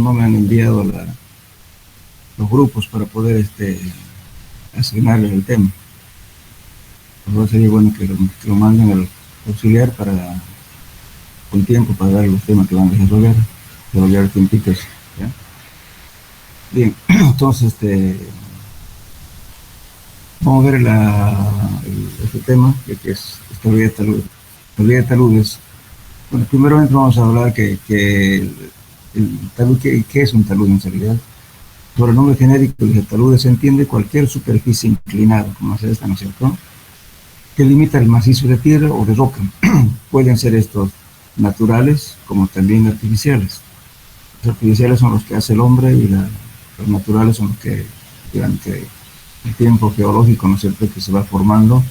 no me han enviado los grupos para poder asignarles el tema. Por eso sería bueno que lo manden al auxiliar con tiempo para dar los temas que van a desarrollar tiempitos, ¿ya? Bien, entonces vamos a ver este tema, que es estabilidad de talud. Estabilidad de taludes. Bueno, primeramente vamos a hablar que el talud, ¿qué es un talud en realidad? Por el nombre genérico de talud se entiende cualquier superficie inclinada, como es esta, ¿no es cierto?, que limita el macizo de piedra o de roca. Pueden ser estos naturales como también artificiales. Los artificiales son los que hace el hombre y los naturales son los que durante el tiempo geológico, ¿no es cierto?, que se va formando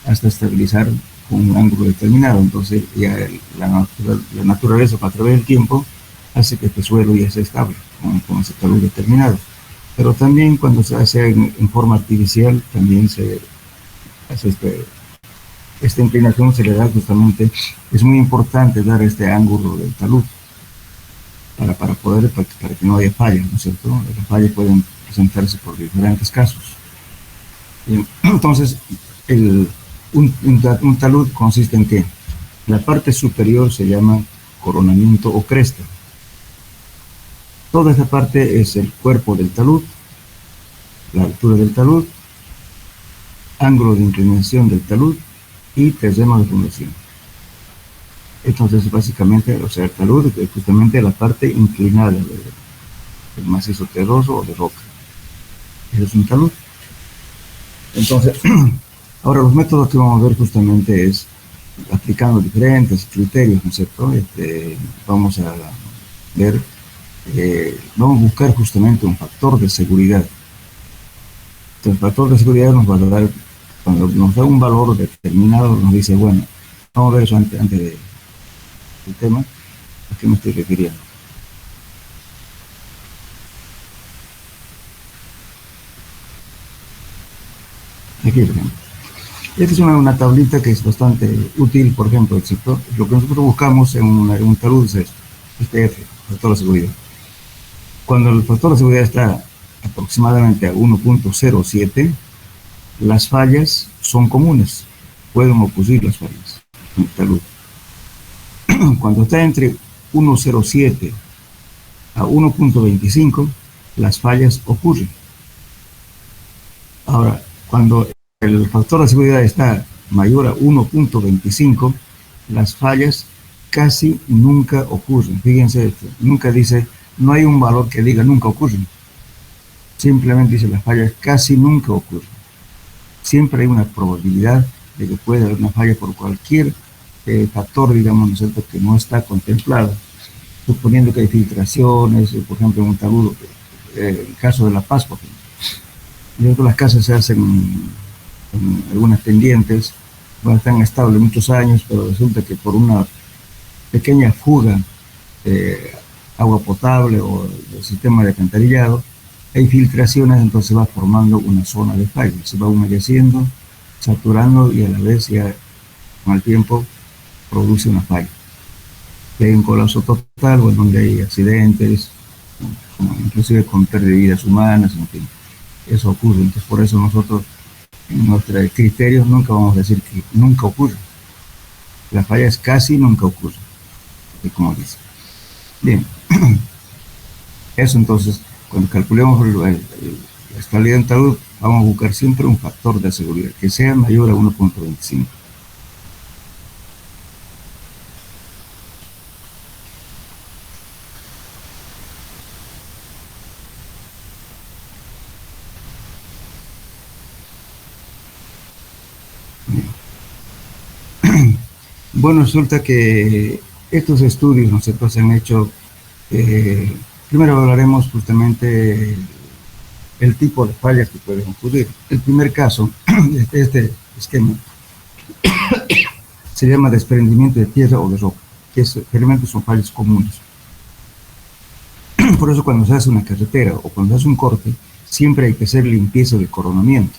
hasta estabilizar con un ángulo determinado. Entonces ya la naturaleza a través del tiempo hace que este suelo ya sea estable con ese talud determinado. Pero también cuando se hace en forma artificial también se hace esta inclinación, se le da justamente, es muy importante dar este ángulo del talud para que no haya fallas, ¿no es cierto? Las fallas pueden presentarse por diferentes casos. Y entonces, un talud consiste en que la parte superior se llama coronamiento o cresta. Toda esta parte es el cuerpo del talud, la altura del talud, ángulo de inclinación del talud y terreno de fundación. Entonces, básicamente, o sea, el talud es justamente la parte inclinada del macizo terroso o de roca. Eso es un talud. Entonces, ahora los métodos que vamos a ver justamente es aplicando diferentes criterios, ¿no es cierto? Vamos a ver, vamos a buscar justamente un factor de seguridad. Entonces, el factor de seguridad nos va a dar, cuando nos da un valor determinado, nos dice, bueno, vamos a ver eso antes del tema, a qué me estoy refiriendo. Aquí, por ejemplo. Esta es una tablita que es bastante útil, por ejemplo, ¿cierto? Lo que nosotros buscamos en un talud es esto, F, factor de seguridad. Cuando el factor de seguridad está aproximadamente a 1.07, las fallas son comunes, pueden ocurrir las fallas en el talud. Cuando está entre 1.07 a 1.25, las fallas ocurren. Ahora, cuando el factor de seguridad está mayor a 1.25, las fallas casi nunca ocurren. Fíjense, nunca dice, no hay un valor que diga nunca ocurren. Simplemente dice, las fallas casi nunca ocurren. Siempre hay una probabilidad de que pueda haber una falla por cualquier factor, digamos, ¿no es cierto?, que no está contemplado. Suponiendo que hay filtraciones, por ejemplo, en un talud, el caso de La Paz, por ejemplo. Las casas se hacen en algunas pendientes, bueno, están estables muchos años, pero resulta que por una pequeña fuga de agua potable o del sistema de alcantarillado, hay filtraciones, entonces se va formando una zona de falla, se va humedeciendo, saturando y a la vez ya con el tiempo produce una falla. Y hay un colapso total, o en donde hay accidentes, inclusive con pérdida de vidas humanas, en fin, eso ocurre. Entonces por eso nosotros en nuestros criterios nunca vamos a decir que nunca ocurre. Las fallas casi nunca ocurren, como dice. Bien, eso entonces, cuando calculemos la estabilidad en talud, vamos a buscar siempre un factor de seguridad que sea mayor a 1.25. Bueno, resulta que estos estudios, ¿no es cierto?, se han hecho, primero hablaremos justamente el tipo de fallas que pueden ocurrir. El primer caso, este esquema, se llama desprendimiento de tierra o de roca, que generalmente son fallas comunes. Por eso cuando se hace una carretera o cuando se hace un corte, siempre hay que hacer limpieza de coronamiento.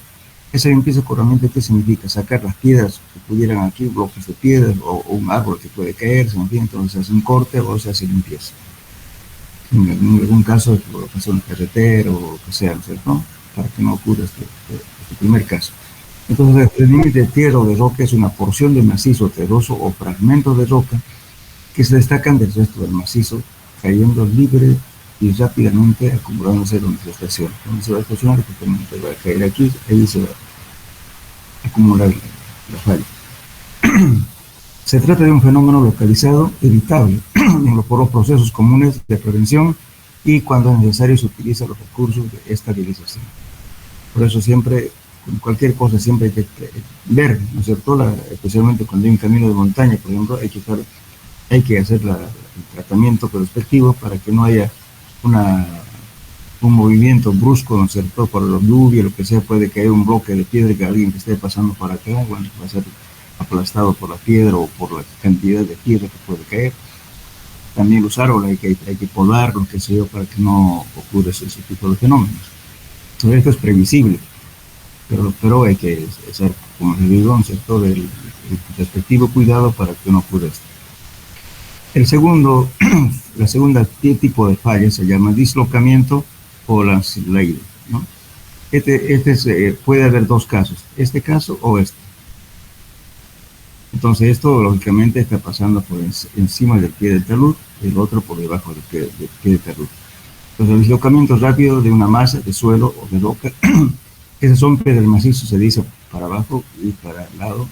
Esa limpieza de coronamiento, ¿qué significa? Sacar las piedras que pudieran aquí, bloques de piedras o un árbol que puede caerse, en fin, entonces se hace un corte o se hace limpieza. en algún caso de colocación de carretera o lo que sea, ¿no? Para que no ocurra este primer caso. Entonces, el desprendimiento de tierra o de roca es una porción de macizo terroso o fragmento de roca que se destacan del resto del macizo, cayendo libre y rápidamente acumulándose donde se estaciona. Donde se va a estacionar, justamente va a caer aquí, ahí se va a acumular la falla. Se trata de un fenómeno localizado, evitable, por los procesos comunes de prevención y cuando es necesario se utilizan los recursos de estabilización. Por eso siempre, con cualquier cosa, siempre hay que ver, ¿no es cierto? Especialmente cuando hay un camino de montaña, por ejemplo, hay que hacer el tratamiento respectivo para que no haya un movimiento brusco, ¿no es cierto? Por la lluvia, lo que sea, puede caer un bloque de piedra que alguien que esté pasando por acá, bueno, va a ser aplastado por la piedra o por la cantidad de tierra que puede caer. También los árboles hay que podar, lo que sea, para que no ocurra ese tipo de fenómenos. Entonces esto es previsible, pero hay que hacer, como les digo, ¿no es cierto?, el respectivo cuidado para que no ocurra esto. La segunda tipo de falla se llama dislocamiento o landslide, ¿no? Puede haber dos casos, este caso o este. Entonces esto lógicamente está pasando por encima del pie del talud, el otro por debajo del pie del talud. Entonces el dislocamiento rápido de una masa de suelo o de roca, ese rompe del macizo se dice para abajo y para el lado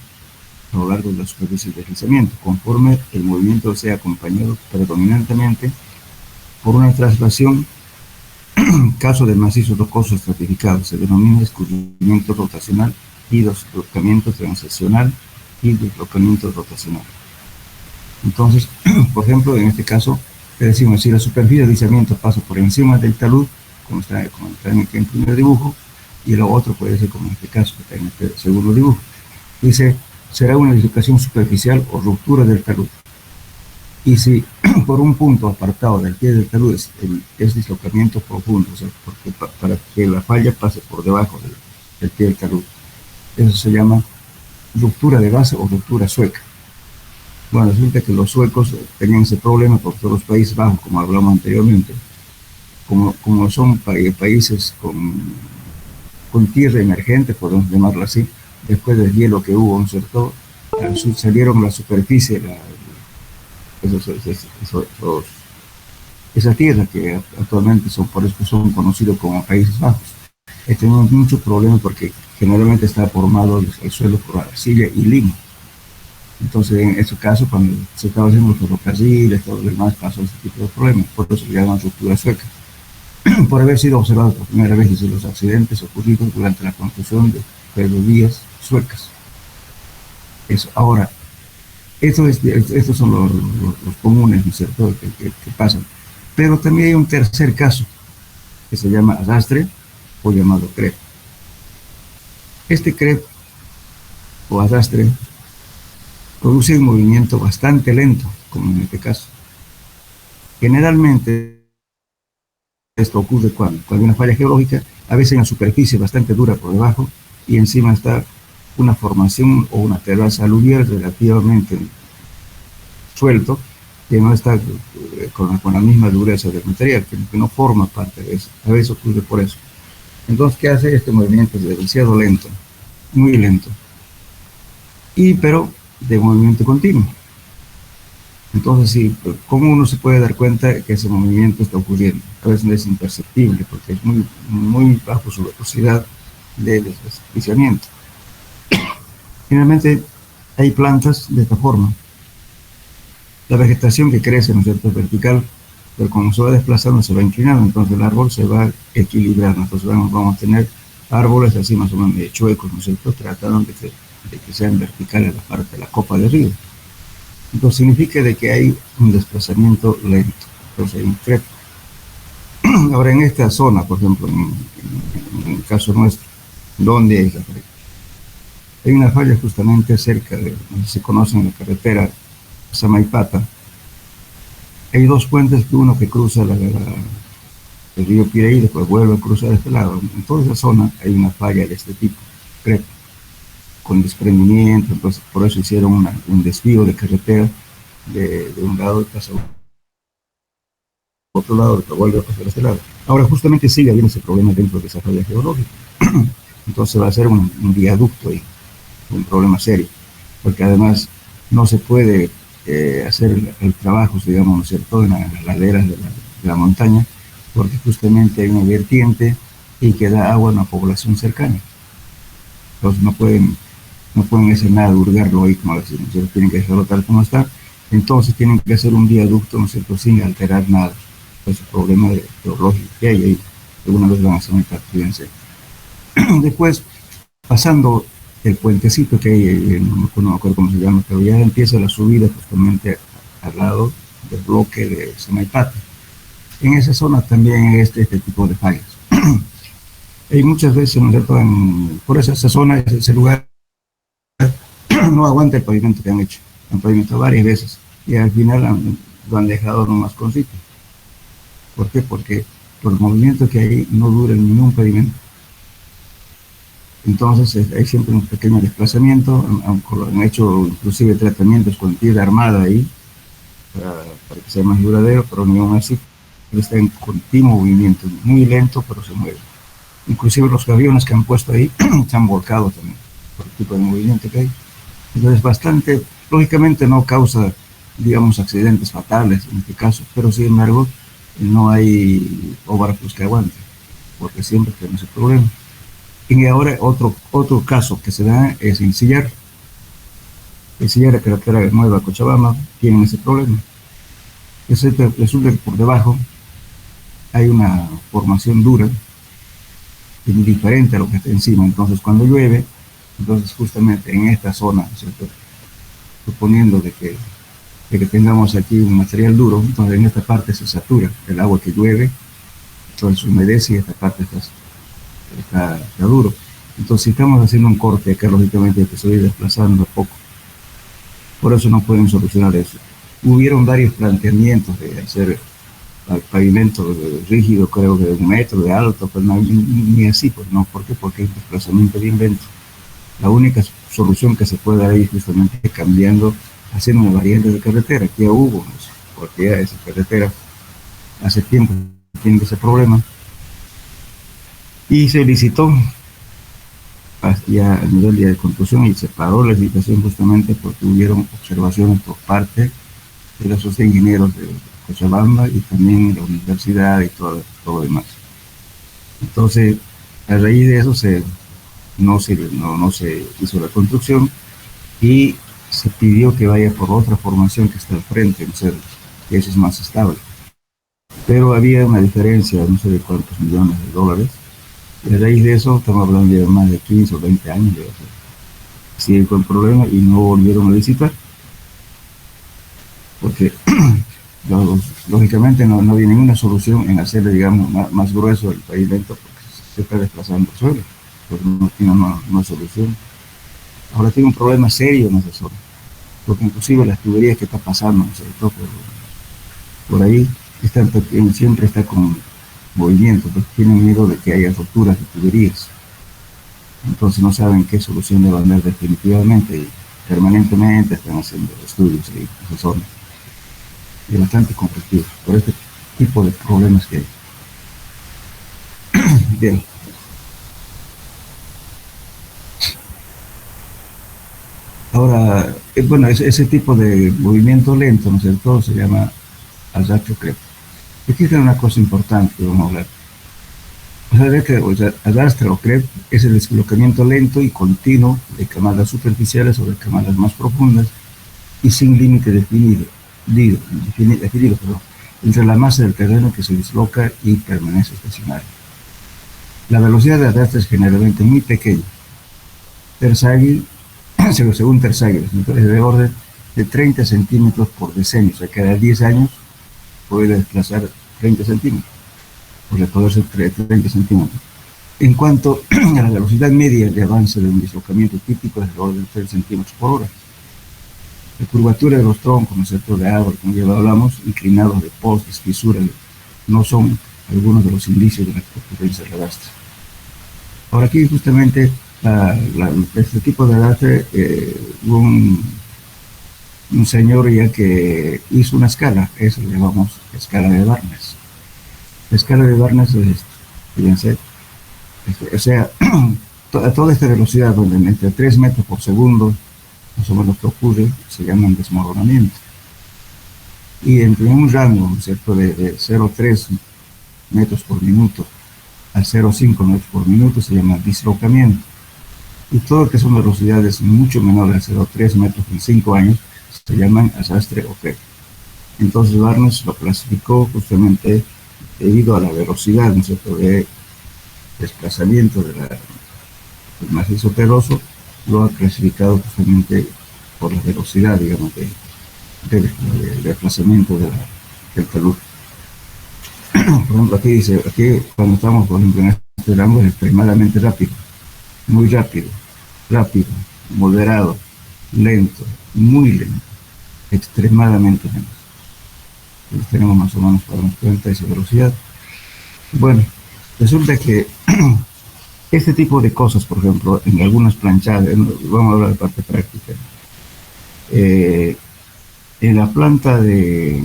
a lo largo de la superficie de deslizamiento, conforme el movimiento sea acompañado predominantemente por una traslación. Caso del macizo rocoso estratificado se denomina escurrimiento rotacional y deslocamiento transicional y deslocamiento rotacional. Entonces, por ejemplo, en este caso, le decimos, si la superficie de deslizamiento pasa por encima del talud, como está en el primer dibujo, y lo otro puede ser como en este caso, que está en este segundo dibujo. Dice, será una dislocación superficial o ruptura del talud. Y si por un punto apartado del pie del talud es dislocamiento profundo, o sea, porque para que la falla pase por debajo del pie del talud, eso se llama ruptura de base o ruptura sueca. Bueno, resulta que los suecos tenían ese problema por todos los Países Bajos, como hablamos anteriormente, como son países con tierra emergente, podemos llamarlo así, después del hielo que hubo, ¿no es cierto?, salieron la superficie, esa tierra que actualmente por eso son conocidos como Países Bajos. Tenemos muchos problemas porque generalmente está formado el suelo por arcilla y limo. Entonces, en ese caso, cuando se estaba haciendo los ferrocarriles, todo lo demás, pasó ese tipo de problemas. Por eso se llaman ruptura sueca. Por haber sido observados por primera vez desde los accidentes ocurridos durante la construcción de ferrovías suecas. Eso. Ahora, estos son los comunes, ¿no es cierto?, que pasan. Pero también hay un tercer caso, que se llama arrastre o llamado crep. Este crep o arrastre produce un movimiento bastante lento, como en este caso. Generalmente esto ocurre cuando hay una falla geológica, a veces en la superficie bastante dura por debajo y encima está una formación o una terraza aluvial relativamente suelto, que no está con la misma dureza del material, que no forma parte de eso. A veces ocurre por eso. Entonces, ¿qué hace este movimiento? Es demasiado lento, muy lento, pero de movimiento continuo. Entonces, sí, ¿cómo uno se puede dar cuenta que ese movimiento está ocurriendo? A veces es imperceptible porque es muy bajo su velocidad de deslizamiento. Finalmente, hay plantas de esta forma. La vegetación que crece, ¿no es cierto?, es vertical, pero como se va desplazando, se va inclinando, entonces el árbol se va equilibrando. Entonces vamos a tener árboles así más o menos medio chuecos, ¿no es cierto?, tratando de que sean verticales la parte de la copa de arriba. Entonces significa de que hay un desplazamiento lento. Entonces hay un crep. Ahora en esta zona, por ejemplo, en el caso nuestro, ¿dónde hay la falla? Hay una falla justamente cerca de, no sé si se conocen, la carretera Samaipata. Hay dos puentes, uno que cruza el río Pirey y después vuelve a cruzar este lado. En toda esa zona hay una falla de este tipo, crep, con desprendimiento. Entonces por eso hicieron un desvío de carretera de un lado y pasó otro lado, que vuelve a pasar a este lado. Ahora justamente sigue habiendo ese problema dentro de esa falla geológica. Entonces va a ser un viaducto y un problema serio, porque además no se puede hacer el trabajo, digamos, ¿no es cierto?, en las laderas de la montaña, porque justamente hay una vertiente y que da agua a una población cercana. Entonces no pueden hacer nada, hurgarlo ahí, como decimos, tienen que dejarlo tal como está. Entonces tienen que hacer un viaducto, ¿no es cierto?, sin alterar nada. Es el problema geológico que hay ahí. Alguna vez van a someter, fíjense. Después, pasando el puentecito que hay, no me acuerdo cómo se llama, pero ya empieza la subida justamente al lado del bloque de Samaipata. En esa zona también hay este tipo de fallas. Hay muchas veces, ¿no es cierto?, por esa zona, ese lugar, no aguanta el pavimento que han hecho. Han pavimentado varias veces y al final lo han dejado nomás con sitio. ¿Por qué? Porque por el movimiento que hay no dura ningún pavimento. Entonces hay siempre un pequeño desplazamiento, han hecho inclusive tratamientos con tierra armada ahí para que sea más duradero, pero ni aún así está en continuo movimiento, muy lento, pero se mueve. Inclusive los aviones que han puesto ahí se han volcado también por el tipo de movimiento que hay. Entonces bastante, lógicamente no causa, digamos, accidentes fatales en este caso, pero sin embargo no hay óvaros que aguante, porque siempre tenemos ese problema. Y ahora otro caso que se da es en Sillar. En Sillar, la carretera nueva a Cochabamba, tienen ese problema. Resulta que por debajo hay una formación dura, diferente a lo que está encima. Entonces cuando llueve, entonces justamente en esta zona, ¿cierto?, suponiendo de que tengamos aquí un material duro, entonces en esta parte se satura el agua que llueve, entonces humedece y esta parte está duro. Entonces si estamos haciendo un corte acá, lógicamente que se va a ir desplazando a poco. Por eso no pueden solucionar eso. Hubieron varios planteamientos de hacer pavimento rígido, creo que de 1 metro de alto, pero no, ni así, pues no. ¿Por qué? Porque es un desplazamiento bien lento. La única solución que se puede dar ahí es justamente cambiando, haciendo una variante de carretera, que ya hubo, porque ya esa carretera hace tiempo tiene ese problema, y se licitó ya a nivel de construcción y se paró la licitación justamente porque hubieron observaciones por parte de los ingenieros de Cochabamba y también de la universidad y todo lo demás. Entonces, a raíz de eso no se hizo la construcción y se pidió que vaya por otra formación que está al frente, no sé, que eso es más estable. Pero había una diferencia, no sé de cuántos millones de dólares, y a raíz de eso estamos hablando de más de 15 o 20 años de sigue con el problema y no volvieron a licitar. Porque lógicamente no había ninguna solución en hacerle, digamos, más grueso el pavimento porque se está desplazando el suelo, porque no tiene una solución. Ahora tiene un problema serio en esa zona, porque inclusive las tuberías que está pasando, ¿no? Sobre todo por ahí, siempre está con movimiento, porque tienen miedo de que haya roturas de tuberías. Entonces no saben qué solución le van a dar definitivamente y permanentemente están haciendo estudios en esa zona. Y bastante conflictivo por este tipo de problemas que hay. Bien. Ahora, bueno, ese tipo de movimiento lento, ¿no es cierto?, se llama arrastre o crepe. Aquí está una cosa importante que vamos a hablar. Arrastre o crepe es el deslocamiento lento y continuo de camadas superficiales sobre camadas más profundas y sin límite definido, entre la masa del terreno que se disloca y permanece estacionaria. La velocidad de arrastre es generalmente muy pequeña. Terzaghi, según Terzaghi, es de orden de 30 centímetros por decenio, o sea, cada 10 años puede desplazar 30 centímetros, porque puede ser 30 centímetros. En cuanto a la velocidad media de avance de un deslocamiento típico es de orden de 3 centímetros por hora. La curvatura de los troncos, ¿no es cierto?, de árboles, como ya hablamos, inclinados de postes, fisuras, no son algunos de los indicios de la potencia del arrastre. Ahora aquí justamente este tipo de arrastre, un señor ya que hizo una escala, eso le llamamos escala de Barnes. La escala de Barnes es esto. Fíjense, o sea, a toda esta velocidad, donde entre 3 metros por segundo, más o menos que ocurre, se llaman desmoronamiento. Y entre un rango, ¿cierto?, de 0,3 metros por minuto a 0,5 metros por minuto se llama dislocamiento. Y todo lo que son velocidades mucho menores a 0,3 metros en 5 años se llaman arrastre o fe. Entonces Barnes lo clasificó justamente debido a la velocidad, ¿no es cierto?, de desplazamiento del macizo terroso, lo ha clasificado justamente por la velocidad, digamos, de desplazamiento del talud. Por ejemplo, aquí dice, aquí cuando estamos, por ejemplo, en este rango es extremadamente rápido, muy rápido, rápido, moderado, lento, muy lento, extremadamente lento. Entonces tenemos más o menos para darnos cuenta de esa velocidad. Bueno, resulta que este tipo de cosas, por ejemplo, en algunas planchadas, vamos a hablar de parte práctica, en la planta de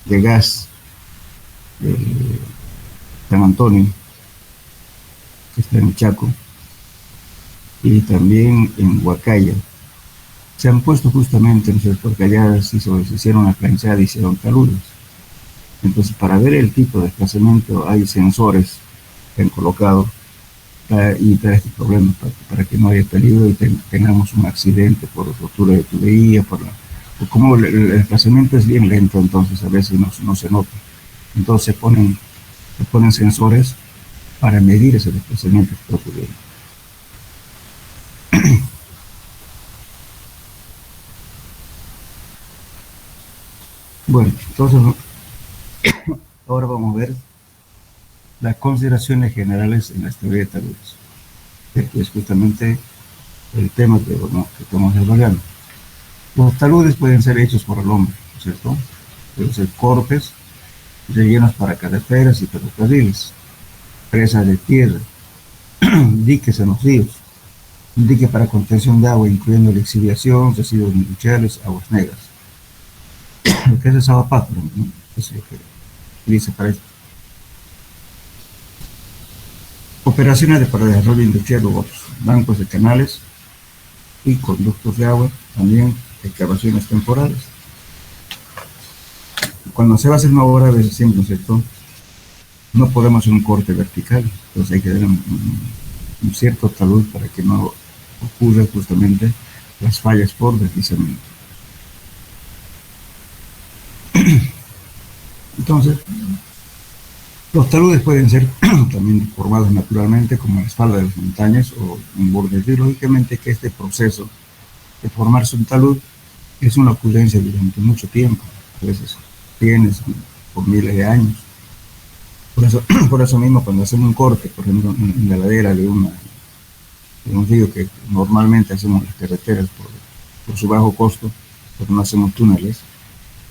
gas de San Antonio, que está en Chaco, y también en Huacaya, se han puesto justamente, ¿no es cierto?, porque allá se hicieron la planchada y hicieron taludes. Entonces, para ver el tipo de desplazamiento, hay sensores que han colocado y para este problema, para que no haya peligro y tengamos un accidente por rotura de tubería, por como el desplazamiento es bien lento, entonces a veces no se nota. Entonces se ponen sensores para medir ese desplazamiento que está ocurriendo. Bueno, entonces ahora vamos a ver las consideraciones generales en la teoría de taludes, que es justamente el tema que estamos desarrollando. Los taludes pueden ser hechos por el hombre, ¿no es cierto? Pueden ser cortes, rellenos para carreteras y ferrocarriles, presas de tierra, diques en los ríos, un dique para contención de agua, incluyendo lixiviación, residuos industriales, aguas negras. Lo que es el salvapato, ¿no? Es lo que utiliza para esto. Operaciones para desarrollo industrial u otros, bancos de canales y conductos de agua, también excavaciones temporales. Cuando se va a hacer una obra, a veces siempre, ¿no es cierto?, no podemos hacer un corte vertical, entonces hay que dar un cierto talud para que no ocurra justamente las fallas por deslizamiento. Entonces, los taludes pueden ser también formados naturalmente como en la espalda de las montañas o en bordes. Y lógicamente que este proceso de formarse un talud es una ocurrencia durante mucho tiempo, a veces tienes por miles de años. Por eso mismo, cuando hacemos un corte, por ejemplo, en la ladera de un río, que normalmente hacemos las carreteras por su bajo costo, porque no hacemos túneles,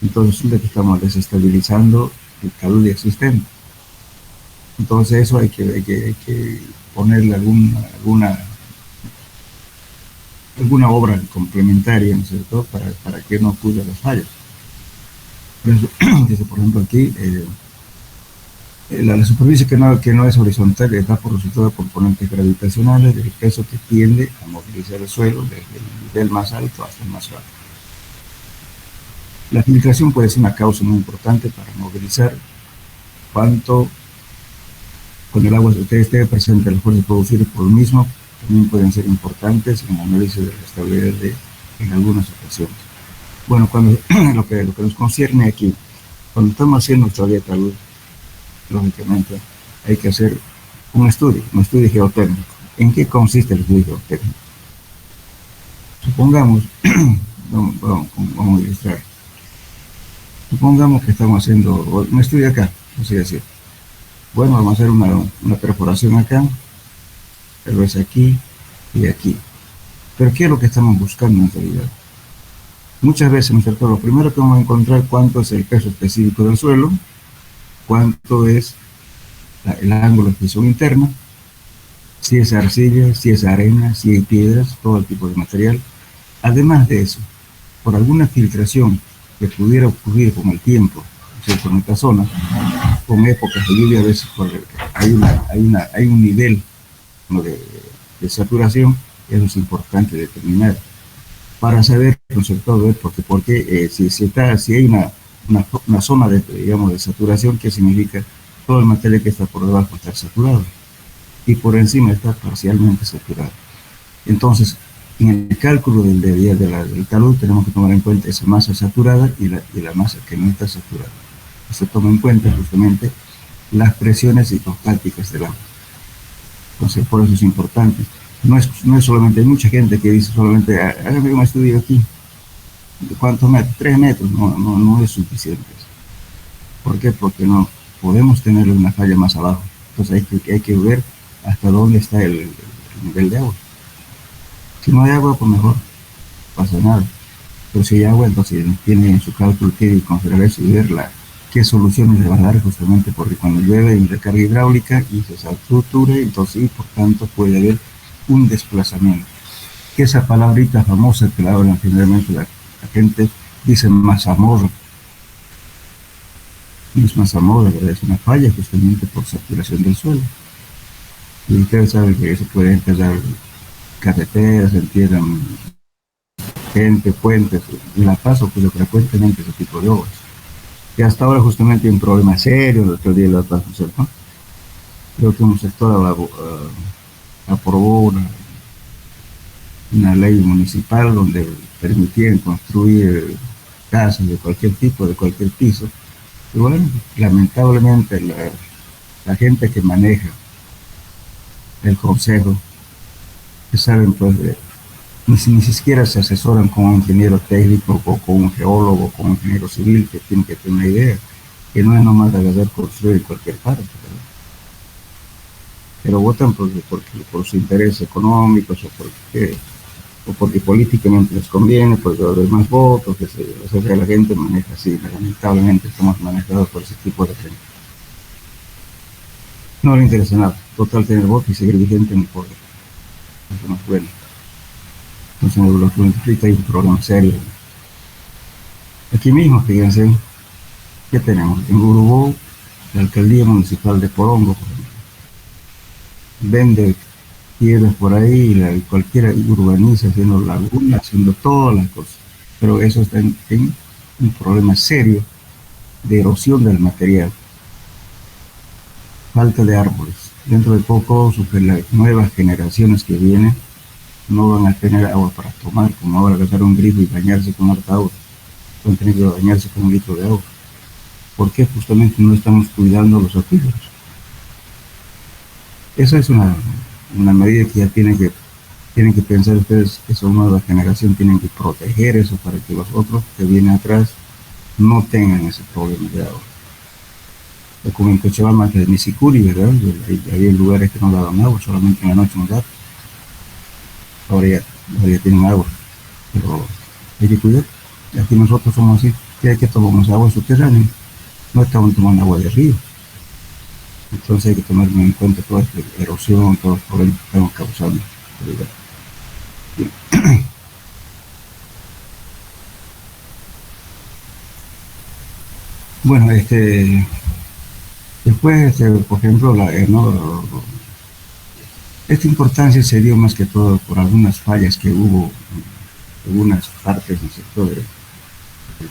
entonces resulta que estamos desestabilizando el talud existente. Entonces eso hay que ponerle alguna obra complementaria, ¿no es cierto?, para que no ocurra las fallas. Por eso, dice, por ejemplo, aquí, la superficie que no es horizontal está por resultado de componentes gravitacionales del peso que tiende a movilizar el suelo desde el nivel más alto hasta el más bajo. La filtración puede ser una causa muy importante para movilizar cuando el agua esté presente, las fuerzas producidas por el mismo también pueden ser importantes en el análisis de la estabilidad en algunas ocasiones. Bueno, lo que nos concierne aquí, cuando estamos haciendo teoría de talud, lógicamente hay que hacer un estudio geotécnico. ¿En qué consiste el estudio geotécnico? Supongamos, vamos a ilustrar, supongamos que estamos haciendo un estudio acá, así decir. Bueno, vamos a hacer una perforación acá, pero es aquí y aquí. Pero ¿qué es lo que estamos buscando en realidad? Muchas veces, ¿no es cierto?, lo primero que vamos a encontrar cuánto es el peso específico del suelo, cuánto es el ángulo de flexión interna, si es arcilla, si es arena, si hay piedras, todo el tipo de material. Además de eso, por alguna filtración que pudiera ocurrir con el tiempo, ¿no es cierto?, en esta zona, con épocas de lluvia, a veces hay un nivel, ¿no?, de saturación. Eso es importante determinar para saber, ¿no es cierto?, ver porque si hay una zona de, digamos, de saturación, ¿qué significa? Todo el material que está por debajo está saturado y por encima está parcialmente saturado. Entonces, en el cálculo del calor tenemos que tomar en cuenta esa masa saturada y la masa que no está saturada. Se toma en cuenta justamente las presiones hidrostáticas del agua. Entonces, por eso es importante. No es solamente, hay mucha gente que dice solamente, hágame un estudio aquí. ¿De cuántos metros? 3 metros. No es suficiente. ¿Por qué? Porque no podemos tener una falla más abajo. Entonces hay que ver hasta dónde está el nivel de agua. Si no hay agua, pues mejor, no pasa nada. Pero si hay agua, entonces tiene en su cálculo que considerar eso y ver qué soluciones le va a dar, justamente porque cuando llueve hay recarga hidráulica y se satura, entonces, y por tanto puede haber un desplazamiento. Que esa palabrita famosa que la hablan generalmente la gente dice mazamorra. No es mazamorra, ¿verdad? Es una falla justamente por saturación del suelo. Y ustedes saben que eso puede empezar carreteras, se entierran gente, puentes. En La Paz ocurre frecuentemente ese tipo de obras. Y hasta ahora justamente hay un problema serio, el otro día La Paz, ¿no? Creo que un sector aprobó una ley municipal donde permitían construir casas de cualquier tipo, de cualquier piso. Y bueno, lamentablemente la gente que maneja el consejo, que saben, pues, ni siquiera se asesoran con un ingeniero técnico o con un geólogo, con un ingeniero civil que tiene que tener una idea, que no es nomás agarrar construir en cualquier parte, ¿verdad? Pero votan por sus intereses económicos o porque políticamente les conviene, porque va a haber más votos, que la gente maneja así. Lamentablemente estamos manejados por ese tipo de gente. No le interesa nada, total tener votos y seguir vigente en el poder. Eso no es bueno. Entonces en la política hay un problema serio. Aquí mismo, fíjense, ¿qué tenemos? En Urubó, la alcaldía municipal de Porongo, por ejemplo, vende tierras por ahí, cualquiera urbaniza, haciendo lagunas, haciendo todas las cosas. Pero eso está en un problema serio de erosión del material, falta de árboles. Dentro de poco, las nuevas generaciones que vienen no van a tener agua para tomar, como ahora agarrar un grifo y bañarse con harta agua. Van a tener que bañarse con un litro de agua. ¿Por qué? Justamente no estamos cuidando los acuíferos. Esa es una medida que ya tienen que pensar ustedes, que son nueva generación, tienen que proteger eso para que los otros que vienen atrás no tengan ese problema de agua. Como en Cochabamba, que de Misicuri, ¿verdad? Había lugares que no daban agua, solamente en la noche nos daban. Ahora ya tienen agua, pero hay que cuidar. Aquí nosotros somos así, que hay que tomar agua subterránea, no estamos tomando agua de río. Entonces hay que tomar en cuenta toda esta erosión, todos los problemas que estamos causando. Bueno, después, por ejemplo, esta importancia se dio más que todo por algunas fallas que hubo en algunas partes del sector del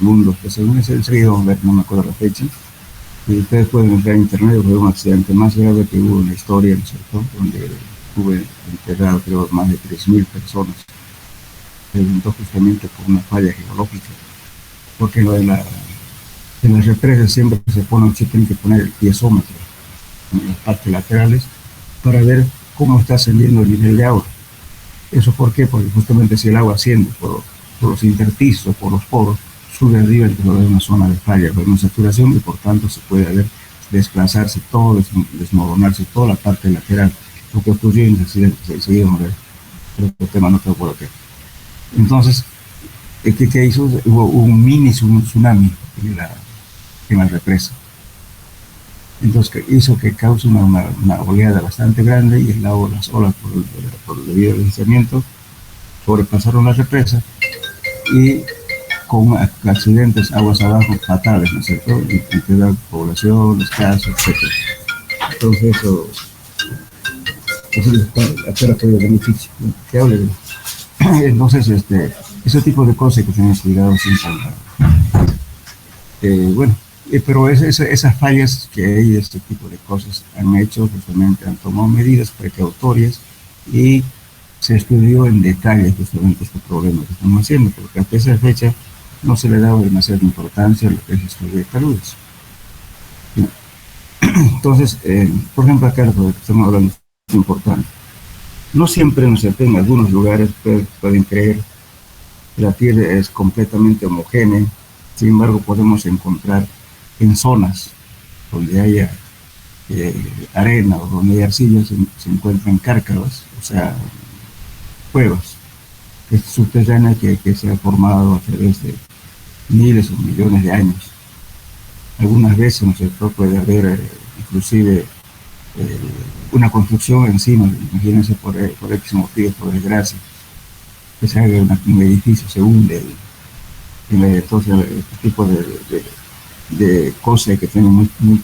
mundo, que según es el río, no me acuerdo la fecha, y ustedes pueden entrar a internet, fue un accidente más grave que hubo en la historia, ¿no es cierto?, donde hubo enterrado, creo, más de 3.000 personas. Se presentó justamente por una falla geológica, porque en las represas siempre se tienen que poner el piezómetro en las partes laterales para ver cómo está ascendiendo el nivel de agua. ¿Eso por qué? Porque justamente si el agua asciende por los intersticios, por los poros, sube arriba, entonces hay una zona de falla, hay una saturación y por tanto se puede desplazarse todo, desmoronarse toda la parte lateral. Lo que ocurrió en el accidente, seguimos a ver, pero el tema no está por acá. Entonces, ¿qué hizo? Hubo un mini tsunami en la represa. Entonces hizo que cause una oleada bastante grande y las olas por el debido deslizamiento sobrepasaron la represa y con accidentes aguas abajo fatales, ¿no es cierto? Cantidad de población, escasa, etcétera. Entonces, eso espero que haya beneficio, que hable de entonces, ese tipo de cosas que tener cuidado siempre. Bueno, pero esas fallas que hay, este tipo de cosas han hecho, justamente han tomado medidas precautorias y se estudió en detalle justamente este problema que estamos haciendo, porque hasta esa fecha no se le daba demasiada importancia a lo que es el estudio de taludes. Entonces, por ejemplo, acá lo que estamos hablando es importante. No siempre, no sé, en algunos lugares pueden creer que la tierra es completamente homogénea, sin embargo podemos encontrar en zonas donde haya arena o donde hay arcilla se encuentran cárcavas, o sea, cuevas subterráneas que se ha formado a través de miles o millones de años. Algunas veces, ¿no es cierto?, puede haber inclusive una construcción encima, imagínense por X motivos, por desgracia, que se haga un edificio, se hunde, entonces este tipo de cosas hay que tener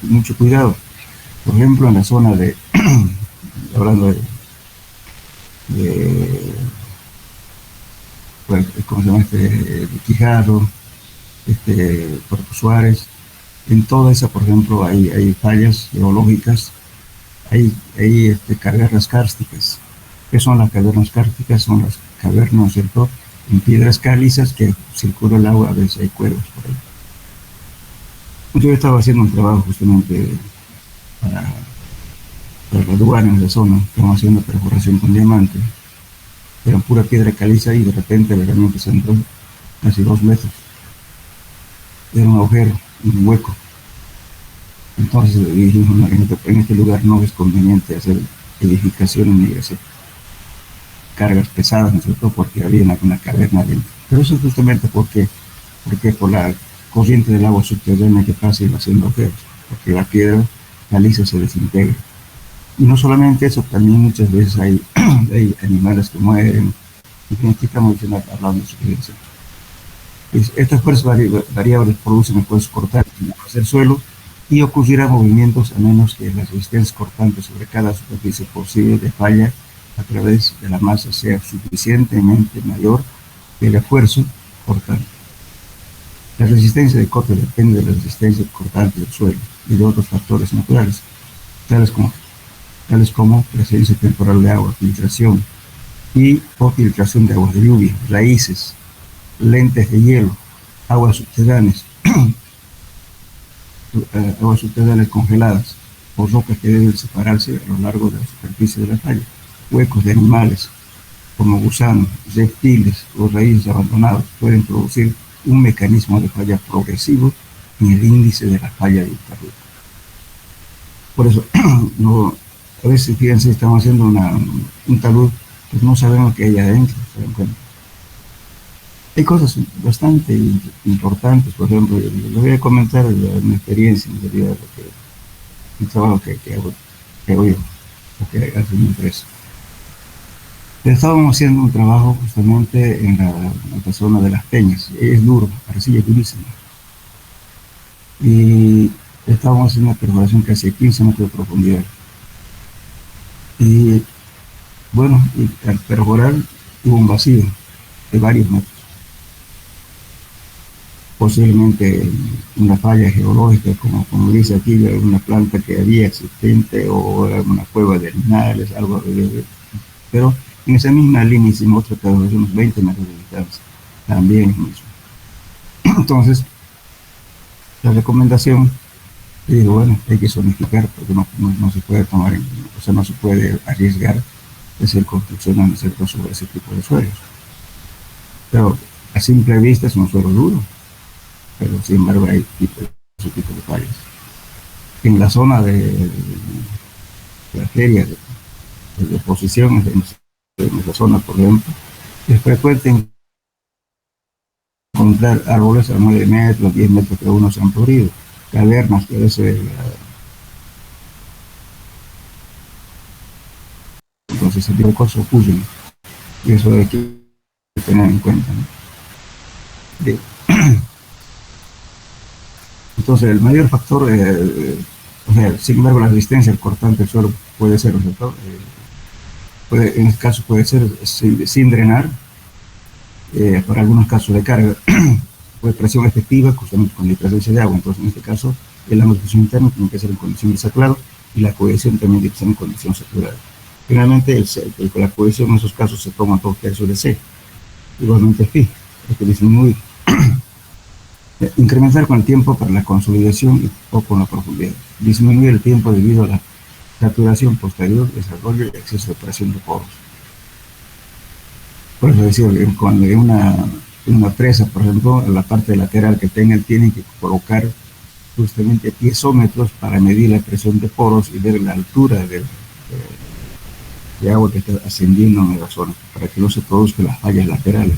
mucho cuidado. Por ejemplo, en la zona hablando pues, ¿cómo se llama? De Quijado, Puerto Suárez, en toda esa, por ejemplo, hay fallas geológicas, hay cavernas kársticas. ¿Qué son las cavernas kársticas? Son las cavernas, ¿cierto?, en piedras calizas que circula el agua, a veces hay cuevas por ahí. Yo estaba haciendo un trabajo justamente para la aduana en la zona, estamos haciendo perforación con diamante, era pura piedra caliza y de repente el herramienta se entró casi 2 metros, era un agujero, un hueco. Entonces dijimos, no, en este lugar no es conveniente hacer edificaciones ni hacer cargas pesadas, ¿no es cierto?, porque había una caverna dentro. Pero eso justamente porque por la corriente del agua subterránea que pasa y va haciendo agujeros, porque la piedra caliza se desintegra. Y no solamente eso, también muchas veces hay animales que mueren. Y aquí estamos hablando de suficiencia. Estas fuerzas variables producen esfuerzos cortantes en el suelo y ocurrirán movimientos a menos que las resistencias cortantes sobre cada superficie posible de falla a través de la masa sea suficientemente mayor que el esfuerzo cortante. La resistencia de corte depende de la resistencia cortante del suelo y de otros factores naturales, tales como presencia temporal de agua, filtración o filtración de aguas de lluvia, raíces, lentes de hielo, aguas subterráneas, aguas subterráneas congeladas o rocas que deben separarse a lo largo de la superficie de la falla, huecos de animales como gusanos, reptiles o raíces abandonadas pueden producir un mecanismo de falla progresivo en el índice de la falla de talud. Por eso, a veces, fíjense, estamos haciendo un talud, pues no sabemos qué hay adentro, ¿se dan cuenta? Hay cosas bastante importantes, por ejemplo, les voy a comentar mi experiencia, en realidad, el trabajo que hago yo, o que hace mi empresa. Estábamos haciendo un trabajo justamente en la zona de las peñas, es duro, arcilla durísima. Y estábamos haciendo una perforación casi 15 metros de profundidad. Y bueno, al perforar hubo un vacío de varios metros. Posiblemente una falla geológica, como dice aquí, una planta que había existente o era una cueva de animales, algo de pero en esa misma línea hicimos otra que de unos 20 metros de distancia, también mismo. Entonces, la recomendación, digo, bueno, hay que zonificar porque no se puede tomar, o sea, no se puede arriesgar de hacer construcción sobre ese tipo de suelos. Pero a simple vista es un suelo duro, pero sin embargo hay ese tipo de fallas. En la zona de la feria de deposiciones, en esa zona, por ejemplo, es frecuente encontrar árboles a 9 metros, 10 metros que uno se han podrido, cavernas que a veces, entonces ese tipo de cosas ocurren y eso hay que tener en cuenta, ¿no? Entonces, el mayor factor, o sea, sin embargo, la resistencia al cortante del suelo puede ser, ¿no es cierto? En este caso puede ser sin drenar, para algunos casos de carga, pues presión efectiva, justamente con la presencia de agua. Entonces, en este caso, el ángulo de presión interna tiene que ser en condición de saclado y la cohesión también tiene que ser en condición saturada. Finalmente, la cohesión en esos casos se toma 2/3 de C. Igualmente phi, hay que disminuir. Incrementar con el tiempo para la consolidación o con la profundidad. Disminuir el tiempo debido a la saturación posterior, desarrollo y exceso de presión de poros. Por eso decir, cuando hay una presa, por ejemplo, en la parte lateral que tenga, tienen que colocar justamente piezómetros para medir la presión de poros y ver la altura de agua que está ascendiendo en la zona, para que no se produzcan las fallas laterales.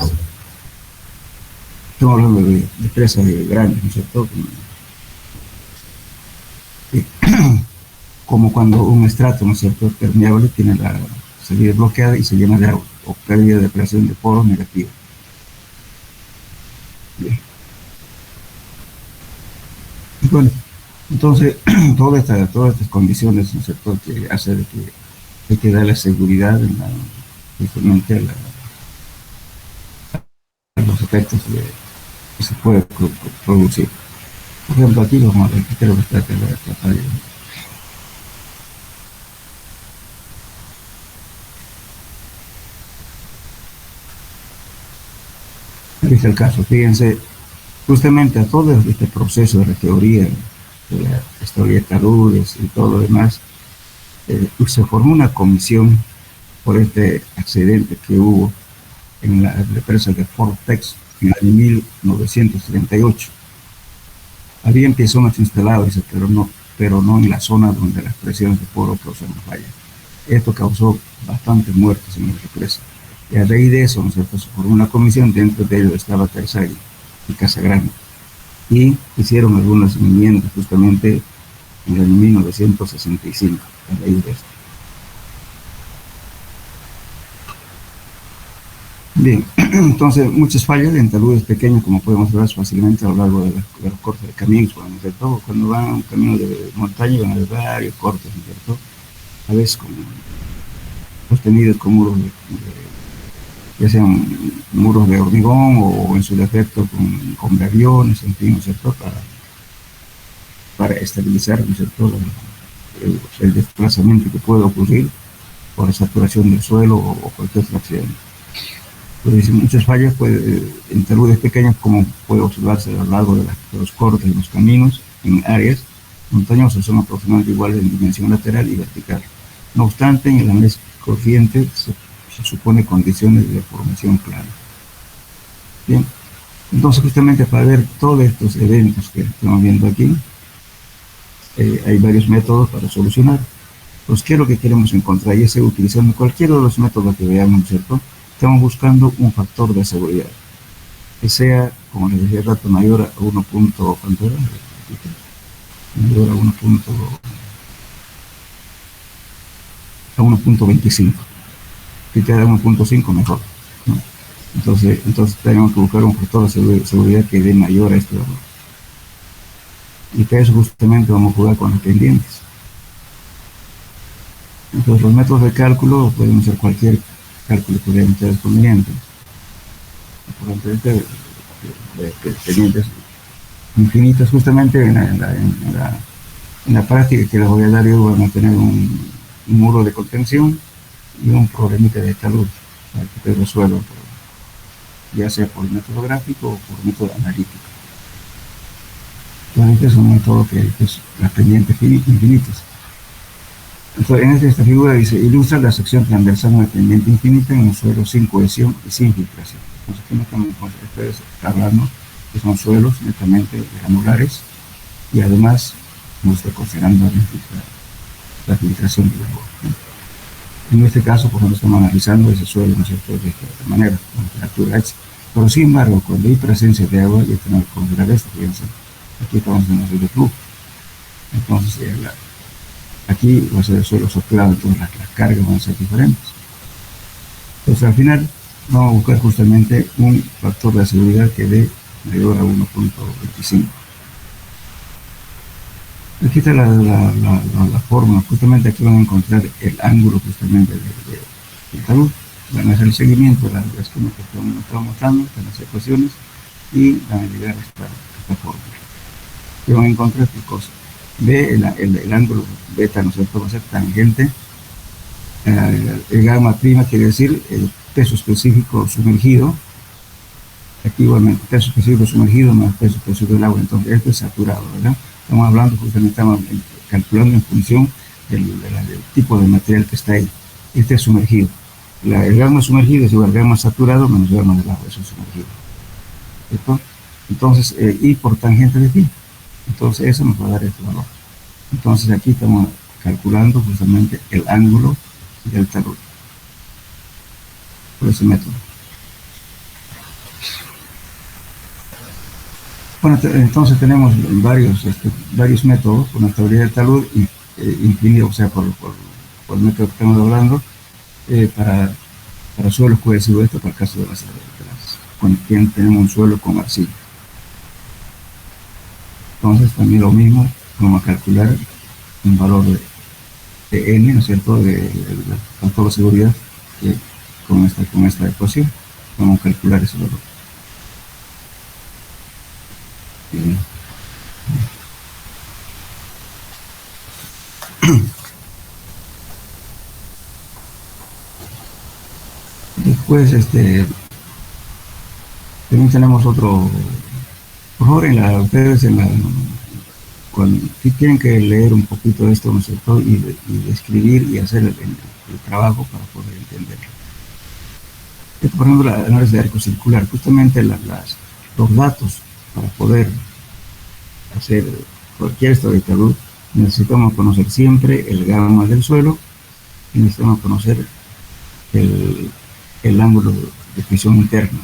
Estamos hablando de presas grandes, ¿no es cierto? Como cuando un estrato, ¿no es cierto?, permeable tiene la salida bloqueada y se llena de agua, o pérdida de presión de poros negativa. Bien. Bueno, entonces, todas estas condiciones, ¿no es cierto?, que hace de que hay que dar la seguridad justamente a los efectos que se puede producir. Por ejemplo, aquí vamos a ver, creo que está la pantalla. Aquí está el caso, fíjense, justamente a todo este proceso de la teoría, de la historia de taludes y todo lo demás, se formó una comisión por este accidente que hubo en la presa de Fort Tex en el año 1938. Había piezómetros instalados, pero no en la zona donde las presiones de poro causan falla. Esto causó bastantes muertes en la represa. Y a raíz de eso, ¿no es cierto?, se formó una comisión, dentro de ello estaba Terzaghi y Casagrande. Y hicieron algunas enmiendas justamente en el año 1965, a raíz de esto. Bien, entonces muchas fallas en taludes pequeños, como podemos ver fácilmente a lo largo de los cortes de caminos, sobre todo cuando van a un camino de montaña van a haber varios cortes, ¿no es cierto?, a veces sostenidos con muros ya sean muros de hormigón o en su defecto con gaviones, en fin, ¿no es cierto?, para estabilizar, ¿no es cierto?, el desplazamiento que puede ocurrir por saturación del suelo o cualquier otro accidente. Pues muchas fallas en taludes pequeñas, como puede observarse a lo largo de los cortes de los caminos en áreas montañosas, son aproximadamente iguales en dimensión lateral y vertical. No obstante, en el análisis corriente se supone condiciones de formación claras. Bien, entonces justamente para ver todos estos eventos que estamos viendo aquí, hay varios métodos para solucionar. Pues, ¿qué es lo que queremos encontrar? Y es utilizando cualquiera de los métodos que veamos, ¿cierto? Estamos buscando un factor de seguridad que sea, como les decía, rato mayor a 1. ¿Cuánto era? Mayor a 1.25. Si te da 1.5, mejor, ¿no? Entonces tenemos que buscar un factor de seguridad que dé mayor a este valor. Y para eso justamente vamos a jugar con las pendientes. Entonces los métodos de cálculo pueden ser cualquier cálculo que vean ustedes conveniente. Por ejemplo, de pendientes infinitas, justamente en la práctica que les voy a dar, yo van a tener un muro de contención y un problemita de talud para que ustedes resuelvan, ya sea por método gráfico o por método analítico. Entonces, este es un método que es las pendientes infinitas. Entonces, en esta figura dice, ilustra la sección transversal de una pendiente infinita en un suelo sin cohesión y sin filtración. Entonces, aquí ustedes están hablando que son suelos netamente granulares y además no está considerando la filtración del agua, ¿no? En este caso, por ejemplo, estamos analizando ese suelo, ¿no es cierto?, de esta manera, con temperatura H. Pero sin embargo, cuando hay presencia de agua, ya tenemos que considerar esto, fíjense, aquí estamos en el de flujo. Entonces, aquí va a ser el suelo soplado, entonces las cargas van a ser diferentes. Entonces, al final, vamos a buscar justamente un factor de seguridad que dé mayor a 1.25. Aquí está la forma, justamente aquí van a encontrar el ángulo justamente del talud, van a hacer el seguimiento de las esquemas que estamos mostrando, de las ecuaciones, y van a llegar a esta forma. Que van a encontrar qué cosa. B, el ángulo beta, ¿no es cierto?, va a ser tangente. El gamma prima quiere decir el peso específico sumergido. Aquí igualmente peso específico sumergido más peso específico del agua. Entonces esto es saturado, ¿verdad? Estamos hablando, justamente estamos calculando en función del tipo de material que está ahí. Este es sumergido. El gamma sumergido es igual a gamma saturado menos gamma del agua, eso es sumergido. ¿Cierto? Entonces, y por tangente de pi. Entonces eso nos va a dar este valor. Entonces aquí estamos calculando justamente el ángulo del talud por ese método. Bueno, entonces tenemos varios métodos con la estabilidad del talud infinito, o sea, por el método que estamos hablando, para suelos cohesivos, esto para el caso de cuando tenemos un suelo con arcilla. Entonces también lo mismo, vamos a calcular un valor de n, ¿no es cierto?, del factor de seguridad, que con esta ecuación vamos a calcular ese valor. Bien. Después, también tenemos otro. Por favor, ustedes si tienen que leer un poquito de esto, ¿no es cierto?, y escribir y hacer el trabajo para poder entenderlo. Esto, por ejemplo, la análisis de arco circular, justamente los datos para poder hacer cualquier estado de talud, necesitamos conocer siempre el gamma del suelo y necesitamos conocer el ángulo de fricción interna.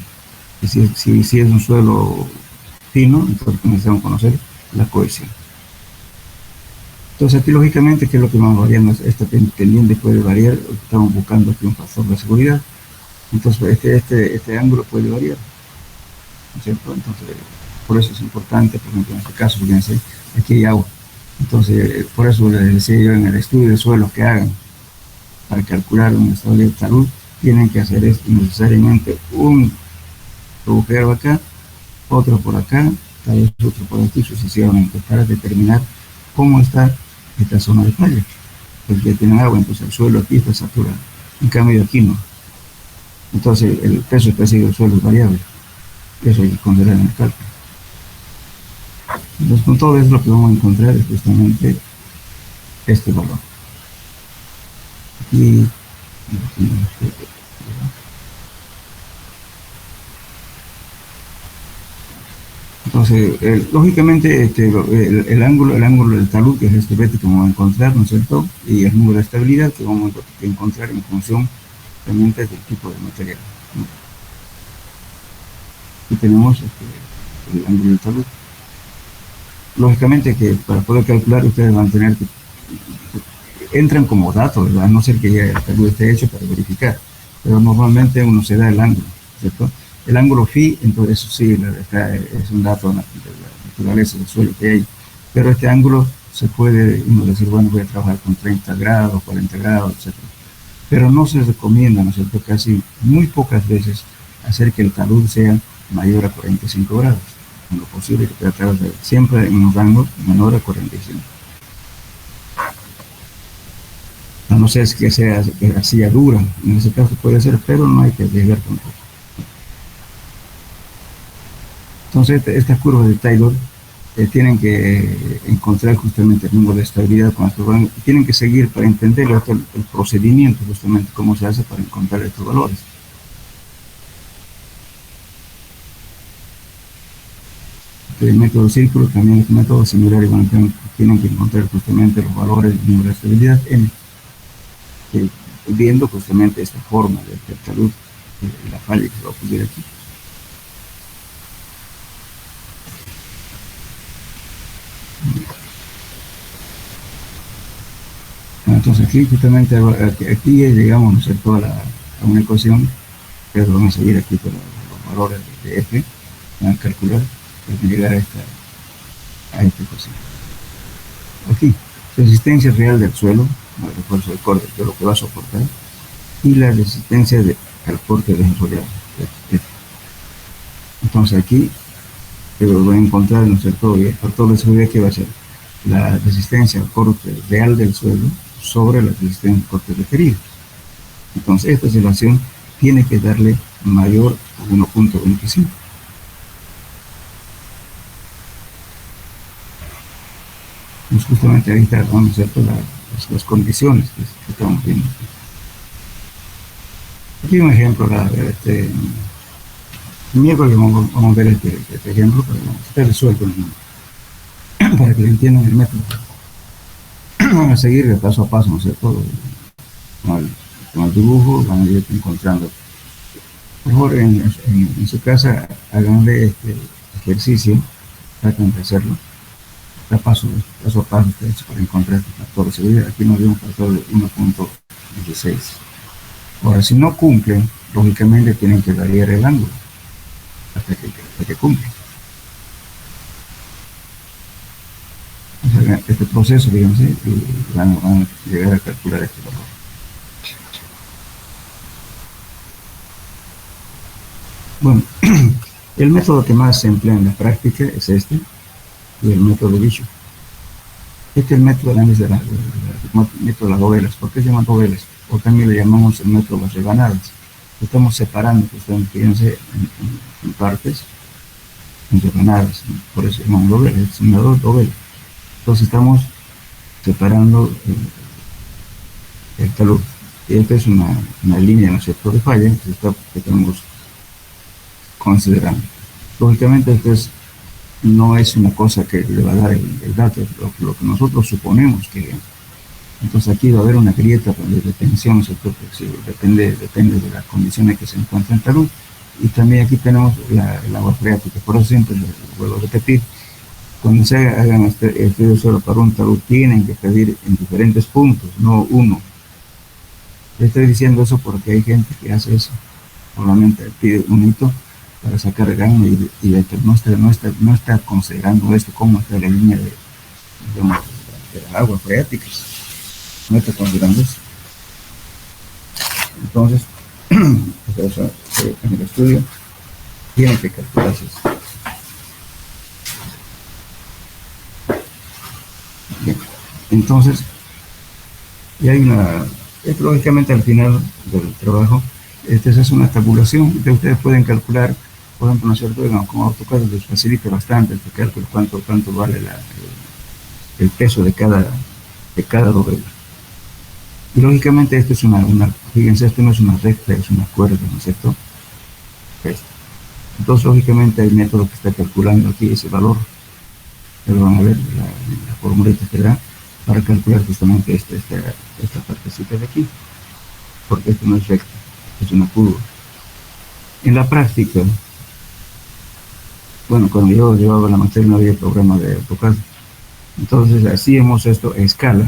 Y si es un suelo fino, entonces necesitamos conocer la cohesión. Entonces aquí lógicamente, ¿qué es lo que vamos variando? Esta pendiente puede variar, estamos buscando aquí un factor de seguridad, entonces este ángulo puede variar, ¿no es cierto? Entonces por eso es importante, por ejemplo en este caso, fíjense, aquí hay agua, entonces por eso les decía yo en el estudio de suelos que hagan para calcular un estado de talud, tienen que hacer esto necesariamente, un agujero acá, otro por acá, tal vez otro por aquí sucesivamente, para determinar cómo está esta zona de falla, porque tienen agua, entonces el suelo aquí está saturado, en cambio aquí no. Entonces el peso específico del suelo es variable, eso hay que considerar en el cálculo. Entonces con todo eso lo que vamos a encontrar es justamente este valor. Aquí entonces, lógicamente, el ángulo del talud, que es este beta que vamos a encontrar, ¿no es cierto? Y el número de estabilidad que vamos a encontrar en función realmente del tipo de material, ¿no? Aquí tenemos el ángulo del talud. Lógicamente que para poder calcular ustedes van a tener que entran como datos, ¿verdad? A no ser que ya el talud esté hecho para verificar, pero normalmente uno se da el ángulo, ¿cierto? El ángulo phi, entonces eso sí, es un dato de la naturaleza del suelo que hay, pero este ángulo se puede uno decir, bueno, voy a trabajar con 30 grados, 40 grados, etc. Pero no se recomienda, ¿no es cierto?, casi muy pocas veces hacer que el talud sea mayor a 45 grados. En lo posible que tratar de siempre en un rango menor a 45. A no ser que sea arcilla dura, en ese caso puede ser, pero no hay que arriesgar tampoco. Entonces, estas curvas de Taylor tienen que encontrar justamente el número de estabilidad con estos valores, tienen que seguir para entender el procedimiento, justamente cómo se hace para encontrar estos valores. El método círculo también es un método similar y bueno, tienen que encontrar justamente los valores del número de estabilidad n, viendo justamente esta forma del talud, la falla que se va a ocurrir aquí. Entonces aquí justamente aquí ya llegamos, ¿no es cierto?, a una ecuación, pero vamos a seguir aquí con los valores de f, van a calcular para llegar a esta ecuación. aquí, resistencia real del suelo, el refuerzo del corte, de lo que va a soportar, y la resistencia al corte desarrollado. Entonces aquí voy a encontrar, ¿no es cierto?, el factor de seguridad que va a ser la resistencia al corte real del suelo sobre la resistencia al corte referido. Entonces esta relación tiene que darle mayor a 1.25. Pues justamente ahí está, ¿no es cierto?, las condiciones que estamos viendo. Aquí un ejemplo, miércoles vamos a ver este ejemplo para que esté resuelto, para que lo entiendan el método. Van a seguir de paso a paso, ¿no es cierto?, con el dibujo, van a ir encontrando. Por favor, en su casa, háganle este ejercicio, traten de hacerlo, paso a paso, para encontrar este factor de seguridad. Aquí nos dio un factor de 1.16. Ahora, si no cumplen, lógicamente tienen que variar el ángulo hasta que cumplen. O sea, este proceso, fíjense, van a llegar a calcular este valor. Bueno, el método que más se emplea en la práctica es este, y el método de Bishop. Este es el método de análisis método de las dovelas. ¿Por qué se llaman dovelas? O también le llamamos el método de las rebanadas. Estamos separando, fíjense, en partes, en rebanadas, por eso se llaman dovelas, es una dovela. Entonces estamos separando el talud. Y esta es una línea, ¿no es cierto?, de falla que estamos considerando. Lógicamente esto no es una cosa que le va a dar el dato, lo que nosotros suponemos que. Entonces aquí va a haber una grieta de tensión, ¿no? Depende de las condiciones que se encuentran en talud. Y también aquí tenemos el agua freática. Por eso siempre lo vuelvo a repetir, cuando se hagan estudios solo para un talud, tienen que pedir en diferentes puntos, no uno. Le estoy diciendo eso porque hay gente que hace eso, solamente pide un hito para sacar el gano y no está considerando esto como está la línea de la agua freática, no está considerando eso. Entonces, en el estudio tiene que calcularse eso. Bien. Entonces, y hay lógicamente al final del trabajo, se hace una tabulación, entonces ustedes pueden calcular, por ejemplo, ¿no es cierto?, con AutoCAD les facilita bastante este cálculo, cuánto vale el peso de cada dovela. Y lógicamente esto es fíjense, esto no es una recta, es una cuerda, ¿no es cierto? Entonces, lógicamente, el método que está calculando aquí ese valor, pero van a ver la formulita que da para calcular justamente esta partecita de aquí, porque esto no es recta, es una curva. En la práctica, bueno, cuando yo llevaba la materia no había programa de AutoCAD, entonces hacíamos esto a escala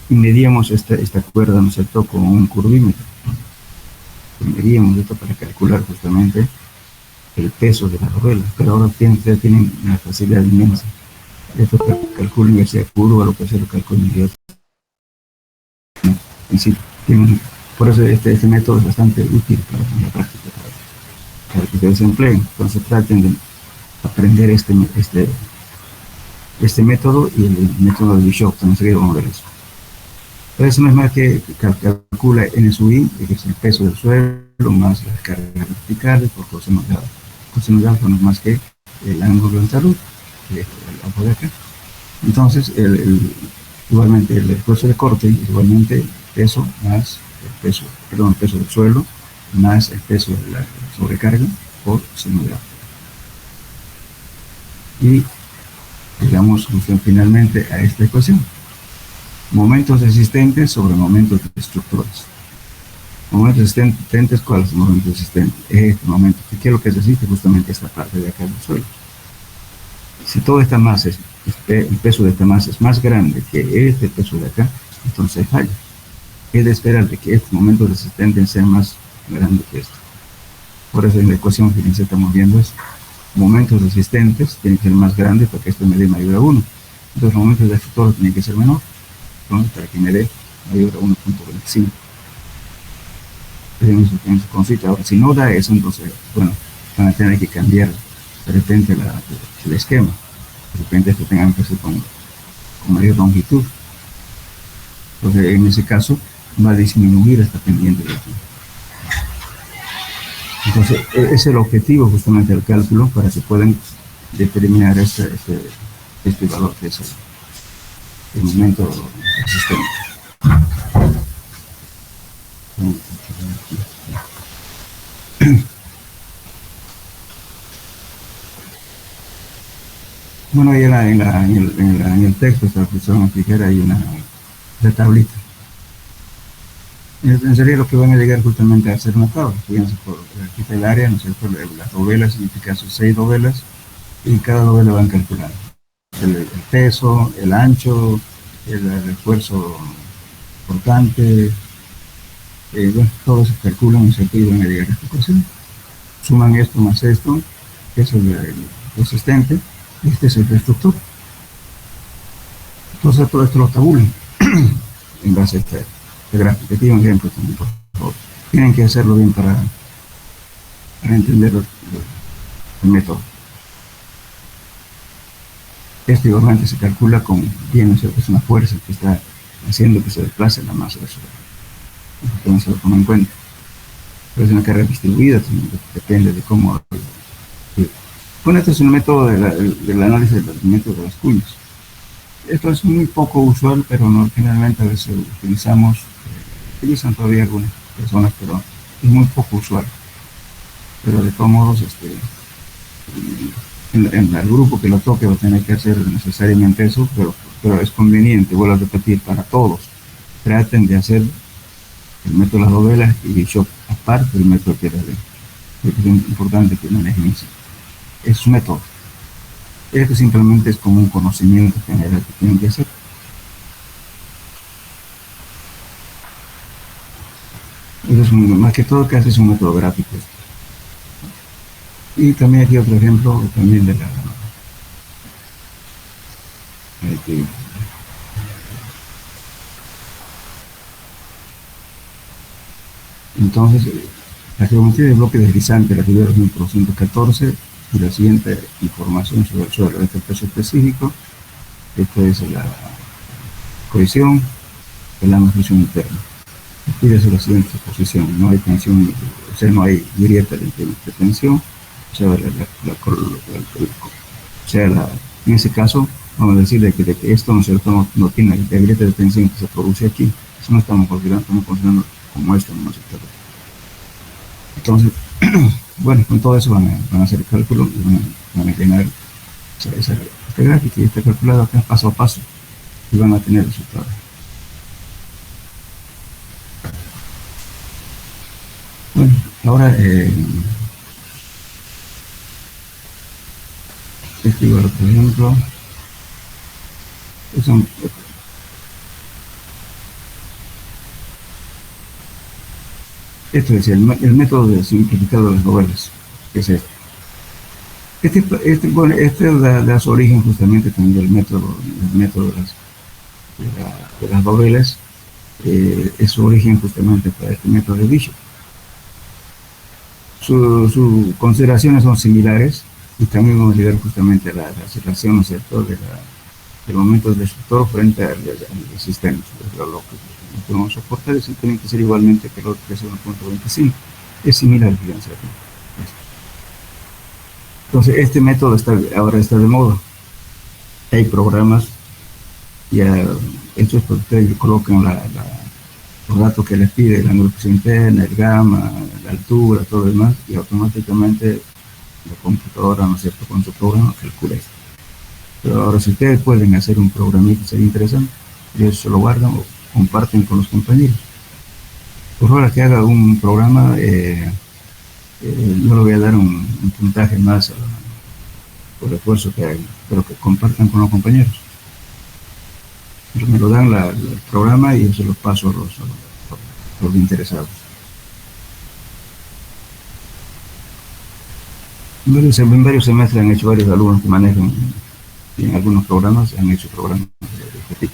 y medíamos esta cuerda, ¿no es cierto?, con un curvímetro. Medíamos esto para calcular justamente el peso de la dovela, pero ahora ustedes tienen una facilidad inmensa. Esto calculen ya sea curva, lo que sea, lo calculen ya. Por eso este método es bastante útil para la práctica, para que ustedes se empleen. Entonces traten de aprender este método y el método de Bishop, también vamos a ver eso. Pero eso no es más que calcula NSUI, que es el peso del suelo, más las cargas verticales por coseno de alfa. Coseno de alfa no es más que el ángulo de talud, el alfa de acá. Entonces, igualmente el esfuerzo de corte, igualmente peso más el peso del suelo, más el peso de la sobrecarga por seno de alfa. Y llegamos finalmente a esta ecuación. Momentos resistentes sobre momentos destructores. Momentos resistentes, ¿cuáles son los momentos resistentes? Este momento, ¿qué es lo que resiste? Justamente esta parte de acá del suelo. Si toda esta masa, el peso de esta masa es más grande que este peso de acá, entonces falla. Es de esperar de que este momento resistente sea más grande que esto. Por eso en la ecuación, fíjense, estamos viendo eso. Momentos resistentes tienen que ser más grandes porque esto me dé mayor a 1. Entonces los momentos de futuro tienen que ser menor, ¿no? Para que me dé mayor a 1.25. En su concita. Ahora, si no da eso, entonces, bueno, van a tener que cambiar de repente el esquema. De repente esto tengan que hacer con mayor longitud. Entonces, en ese caso, va a disminuir esta pendiente de aquí. Entonces, ese es el objetivo justamente del cálculo para que puedan determinar este valor que es el momento del sistema. Bueno, ahí en el texto esta función aplicar hay una tablita. En serio, lo que van a llegar justamente a hacer una tabla. Fíjense, aquí está el área, ¿no es cierto? Las dovelas, en este caso 6 dovelas, y cada dovela van calculando el peso, el ancho, el esfuerzo portante, bueno, todo se calcula, ¿no es cierto? Y van a llegar a esta ecuación. Suman esto más esto, que es el resistente, y este es el destructor. Entonces todo esto lo tabulan en base a este gráfico. Aquí hay un ejemplo también, por favor. Tienen que hacerlo bien para entender el método. Esto igualmente se calcula con, bien, ¿no es cierto? Es una fuerza que está haciendo que se desplace la masa de suelo. Entonces se lo toma en cuenta. Pero es una carga distribuida, depende de cómo. Bueno, este es un método del análisis del método de las cuñas. Esto es muy poco usual, pero no, generalmente a veces utilizan todavía algunas personas, pero es muy poco usual. Pero de todos modos, en el grupo que lo toque va a tener que hacer necesariamente eso, pero es conveniente, vuelvo a repetir, para todos. Traten de hacer el método de las novelas y Bishop aparte del método de Piedra. Es importante que manejen eso. Es un método. Esto simplemente es como un conocimiento general que tienen que hacer. Eso es más que todo casi es un método gráfico. Y también aquí otro ejemplo también de la entonces la geometría del bloque deslizante la figura 2414 y la siguiente información sobre el suelo. Este peso específico, esto es la cohesión, el amortiguación interna. Fíjese la siguiente suposición: no hay tensión, o sea, no hay grieta de tensión, en ese caso vamos a decir que esto, ¿no es cierto?, no tiene la grieta de tensión que se produce aquí. Eso no estamos considerando como esto, ¿no es cierto? Entonces, bueno, con todo eso van a hacer el cálculo y van a llenar este gráfico y está calculado acá paso a paso y van a tener resultados. Bueno, ahora igual, por ejemplo, esto es el método de simplificado de las novelas, que es este da su origen justamente también del método de las novelas, es su origen justamente para este método de Bishop. Sus consideraciones son similares y también vamos a llegar justamente a la relación, ¿no es cierto?, del momento del destructor frente al sistema. Lo que vamos a soportar es tiene que ser igualmente que el otro, que es 1.25. Es similar, fíjense aquí. Entonces, este método ahora está de moda. Hay programas ya hechos por ustedes que colocan los datos que les pide, la angulación interna, el gamma, la altura, todo lo demás, y automáticamente la computadora, ¿no es cierto?, con su programa calcula esto. Pero ahora, si ustedes pueden hacer un programita, sería interesante, ellos se lo guardan o comparten con los compañeros. Por favor, que haga un programa, yo le voy a dar un puntaje más por el esfuerzo que hay, pero que compartan con los compañeros. Me lo dan el programa y yo se los paso a los interesados. En varios semestres han hecho varios alumnos que manejan Y en algunos programas han hecho programas de este tipo.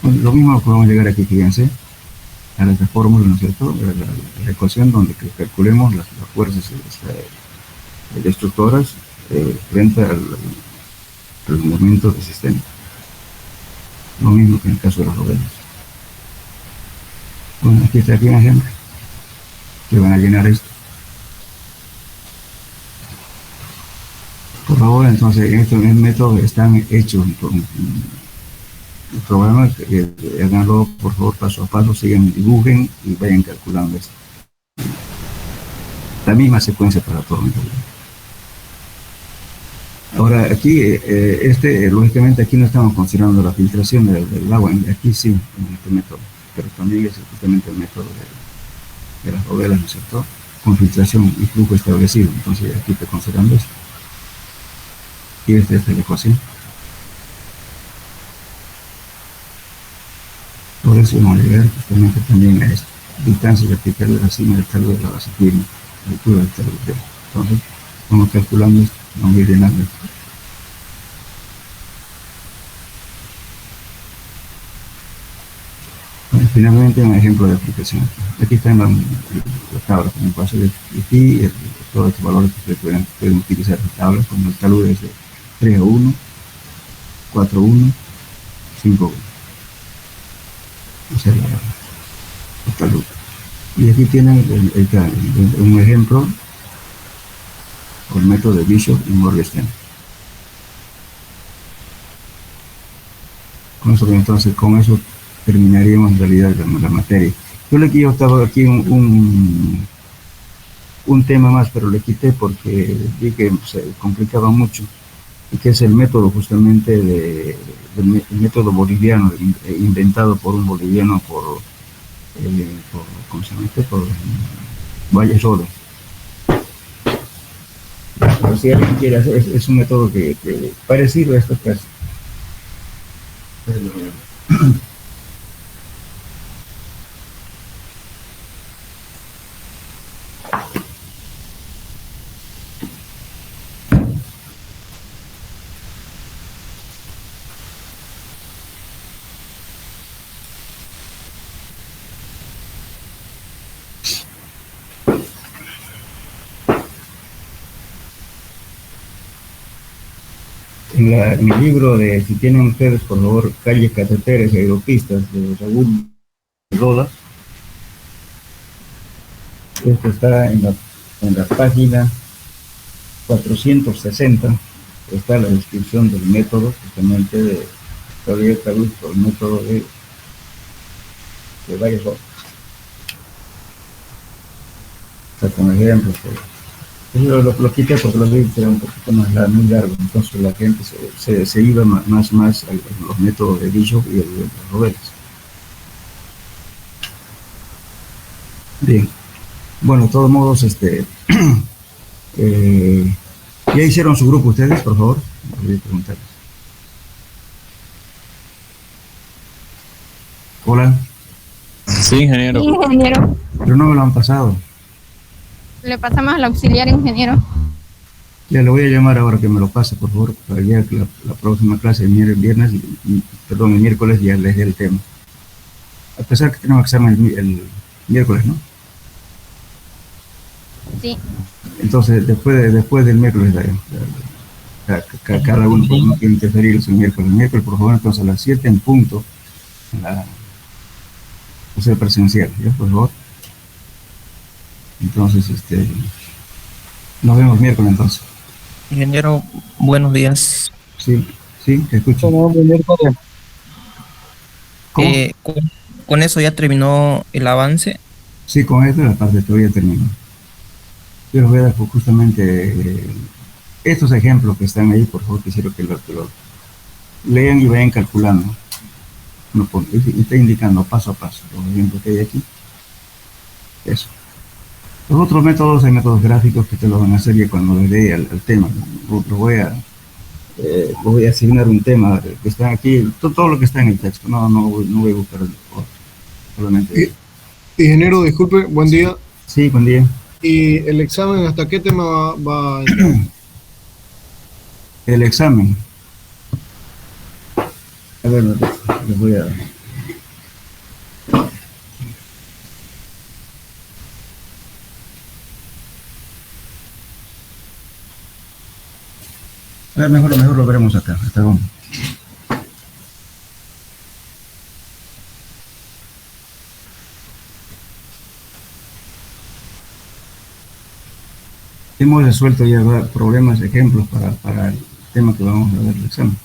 Bueno, lo mismo podemos llegar aquí, fíjense, a esta fórmula, ¿no es cierto? La ecuación donde calculemos las fuerzas destructoras frente al momento del sistema. Lo mismo que en el caso de las rodelas. Bueno, aquí está aquí un ejemplo que van a llenar esto. Por favor, entonces, estos métodos están hechos con el programa, háganlo por favor paso a paso, sigan, dibujen y vayan calculando esto. La misma secuencia para todo el programa. Ahora, aquí, lógicamente, aquí no estamos considerando la filtración del agua, aquí sí, en este método, pero también es justamente el método de las rodelas, ¿no es cierto? Con filtración y flujo establecido, entonces aquí estoy considerando esto. Y esta es la ecuación. Por eso vamos a llegar justamente también a esta distancia vertical de la cima del talud de la base firme, la altura del talud. Entonces, vamos calculando esto, vamos a ir llenando esto. Bueno, finalmente, un ejemplo de aplicación. Aquí está en la tabla, como paso de aquí, todos estos valores que ustedes pueden utilizar en tablas, como el talud es de 3 a 1, 4 a 1, 5 a 1. O sea, el talud. Y aquí tienen un ejemplo con el método de Bishop y Morgenstern. Entonces, con eso terminaríamos en realidad la materia. Yo estaba aquí un tema más, pero le quité porque vi que se complicaba mucho, y que es el método justamente el método boliviano, inventado por un boliviano, ¿cómo se llama? Por Valle Rodas. Pero si alguien quiere hacer, es un método que parecido a estos casos. En el libro de, si tienen ustedes, por favor, calles, carreteras y aeropistas de Raúl Rodas, esto está en la página 460, está la descripción del método, justamente de Gabriel Carlos, por el método de varios otros. O sea, con ejemplos. Yo lo quité porque lo vi que era un poquito muy largo, entonces la gente se iba más a los métodos de Bishop y de Roberts. Bien, bueno, de todos modos, ¿ya hicieron su grupo ustedes, por favor? Voy a preguntarles. Hola. Sí, ingeniero. Sí, ingeniero. Pero no me lo han pasado. Le pasamos al auxiliar, ingeniero. Ya le voy a llamar ahora que me lo pase, por favor, para ya la próxima clase, el miércoles ya les dé el tema. A pesar que tenemos examen el miércoles, ¿no? Sí. Entonces, después del miércoles, cada uno no quiere interferir el miércoles. El miércoles, por favor, entonces a las 7 en punto, o sea, presencial, ¿ya? Por favor. Entonces, nos vemos miércoles entonces. Ingeniero, buenos días. Sí, te escucho. ¿Cómo? ¿Con eso ya terminó el avance? Sí, con esto la parte de teoría terminó. Quiero ver justamente estos ejemplos que están ahí, por favor, quisiera que lo lean y vayan calculando. Está indicando paso a paso los ejemplos que hay aquí. Eso. Los otros métodos, hay métodos gráficos que te lo van a hacer ya cuando le dé al tema. Voy a asignar un tema que está aquí, todo lo que está en el texto. No voy a buscar solamente. Ingeniero, disculpe, buen día. Sí, buen día. ¿Y el examen hasta qué tema va a entrar? El examen. A ver, les voy a... A ver, mejor lo veremos acá. Hasta dónde. Hemos resuelto ya problemas, ejemplos para el tema que vamos a ver el examen.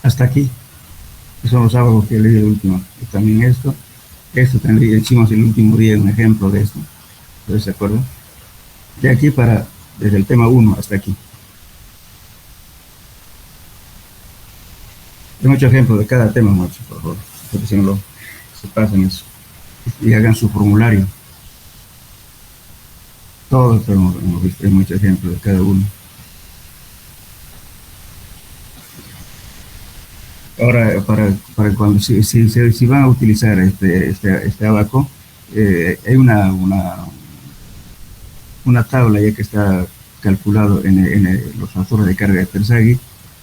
Hasta aquí. Esos son los abajo que leí el último. Y también esto también hicimos el último día un ejemplo de esto. ¿Ustedes se acuerdan? De aquí desde el tema 1 hasta aquí. Hay muchos ejemplos de cada tema, muchachos, por favor. Porque si no se pasen eso. Y hagan su formulario. Todos hemos visto, hay muchos ejemplos de cada uno. Ahora, para cuando si van a utilizar este abaco, hay una tabla ya que está calculado en los factores de carga de Terzaghi. Hay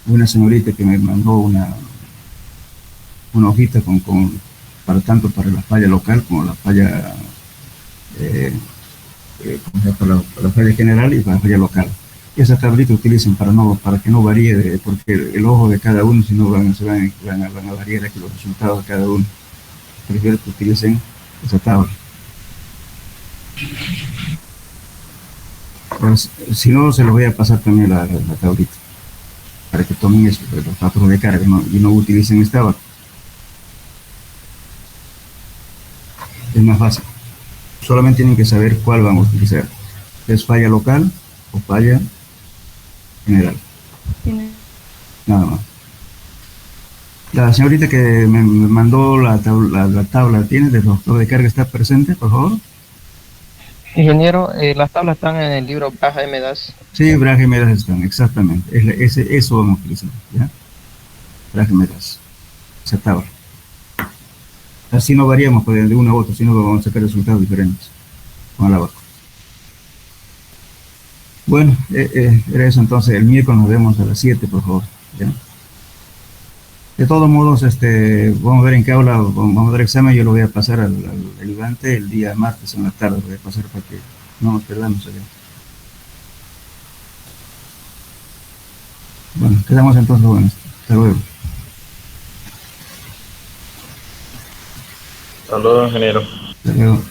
una señorita que me mandó una hojita tanto para la falla local como la falla para la falla general y para la falla local. Esa tablita utilicen para que no varíe, porque el ojo de cada uno, si no van a variar aquí los resultados de cada uno. Prefiero que utilicen esa tabla. Pues, si no, se los voy a pasar también la tablita, para que tomen eso, los patrones de carga, y no utilicen esta tabla. Es más fácil. Solamente tienen que saber cuál van a utilizar. ¿Es falla local o falla general? Nada más. La señorita que me mandó la tabla, ¿tiene de factor de carga? ¿Está presente, por favor? Ingeniero, las tablas están en el libro Braga y Medas. Sí, Braga y Medas están, exactamente. Eso vamos a utilizar, ¿ya? Braga y Medas. Esa tabla. Así no variamos de uno a otro, sino vamos a sacar resultados diferentes con el abaco. Bueno, era eso entonces. El miércoles nos vemos a las 7, por favor, ¿ya? De todos modos, vamos a ver en qué aula vamos a dar examen. Yo lo voy a pasar al ayudante el día martes en la tarde. Lo voy a pasar para que no nos perdamos allá. Bueno, quedamos entonces, bueno, hasta luego. Saludos, ingeniero. Hasta luego.